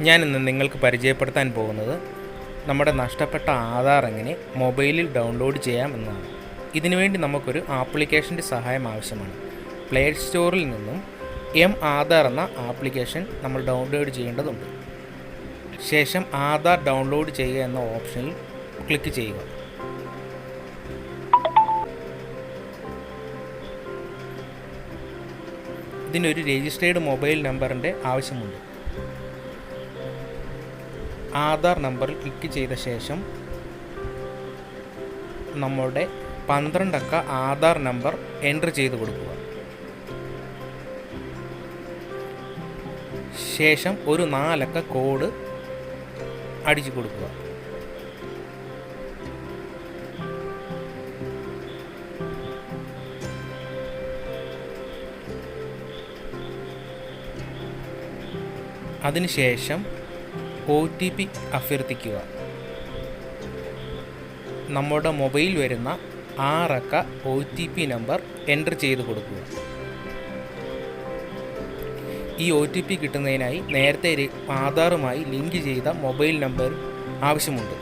ഞാനിന്ന് നിങ്ങൾക്ക് പരിചയപ്പെടുത്താൻ പോകുന്നത് നമ്മുടെ നഷ്ടപ്പെട്ട ആധാർ എങ്ങനെ മൊബൈലിൽ ഡൗൺലോഡ് ചെയ്യാം എന്നതാണ്. ഇതിനുവേണ്ടി നമുക്കൊരു ആപ്ലിക്കേഷൻ്റെ സഹായം ആവശ്യമാണ്. പ്ലേ സ്റ്റോറിൽ നിന്നും ആധാർ എന്ന ആപ്ലിക്കേഷൻ നമ്മൾ ഡൗൺലോഡ് ചെയ്യേണ്ടതുണ്ട്. ശേഷം ആധാർ ഡൗൺലോഡ് ചെയ്യുക എന്ന ഓപ്ഷനിൽ ക്ലിക്ക് ചെയ്യുക. ഇതിനൊരു രജിസ്റ്റേർഡ് മൊബൈൽ നമ്പറിൻ്റെ ആവശ്യമുണ്ട്. ആധാർ നമ്പറിൽ ക്ലിക്ക് ചെയ്ത ശേഷം നമ്മുടെ 12 അക്ക ആധാർ നമ്പർ എൻ്റർ ചെയ്ത് കൊടുക്കുക. ശേഷം ഒരു 4 അക്ക കോഡ് അടിച്ചു കൊടുക്കുക. അതിനുശേഷം OTP അഭ്യർത്ഥിക്കുക. നമ്മുടെ മൊബൈൽ വരുന്ന 6 അക്ക OTP നമ്പർ എൻ്റർ ചെയ്ത് കൊടുക്കുക. ഈ OTP കിട്ടുന്നതിനായി നേരത്തെ ആധാറുമായി ലിങ്ക് ചെയ്ത മൊബൈൽ നമ്പർ ആവശ്യമുണ്ട്.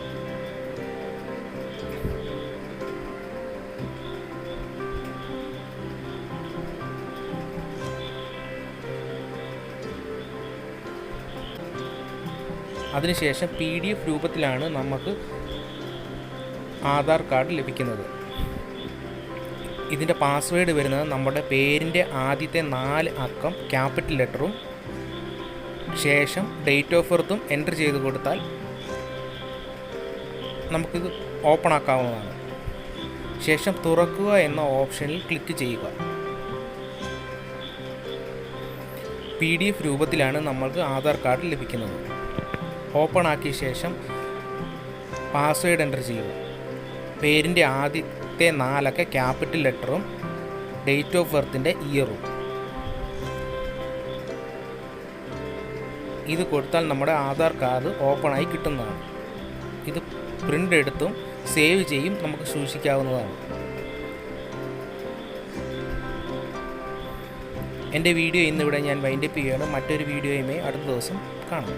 അതിനുശേഷം PDF രൂപത്തിലാണ് നമുക്ക് ആധാർ കാർഡ് ലഭിക്കുന്നത്. ഇതിൻ്റെ പാസ്വേഡ് വരുന്നത് നമ്മുടെ പേരിൻ്റെ ആദ്യത്തെ 4 അക്കം ക്യാപിറ്റൽ ലെറ്ററും ശേഷം ഡേറ്റ് ഓഫ് ബർത്തും എൻ്റർ ചെയ്ത് കൊടുത്താൽ നമുക്കിത് ഓപ്പൺ ആക്കാവുന്നതാണ്. ശേഷം തുറക്കുക എന്ന ഓപ്ഷനിൽ ക്ലിക്ക് ചെയ്യുക. PDF രൂപത്തിലാണ് നമ്മൾക്ക് ആധാർ കാർഡ് ലഭിക്കുന്നത്. ഓപ്പൺ ആക്കിയ ശേഷം പാസ്വേഡ് എൻ്റർ ചെയ്യുക. പേരിൻ്റെ ആദ്യത്തെ 4 അക്ക ക്യാപിറ്റൽ ലെറ്ററും ഡേറ്റ് ഓഫ് ബർത്തിൻ്റെ ഇയറും. ഇത് കൊടുത്താൽ നമ്മുടെ ആധാർ കാർഡ് ഓപ്പണായി കിട്ടുന്നതാണ്. ഇത് പ്രിൻ്റ് എടുത്തും സേവ് ചെയ്യും നമുക്ക് സൂക്ഷിക്കാവുന്നതാണ്. എൻ്റെ വീഡിയോ ഇന്നിവിടെ ഞാൻ വൈൻഡപ്പ് ചെയ്യുകയാണ്. മറ്റൊരു വീഡിയോയുമായി അടുത്ത ദിവസം കാണാം.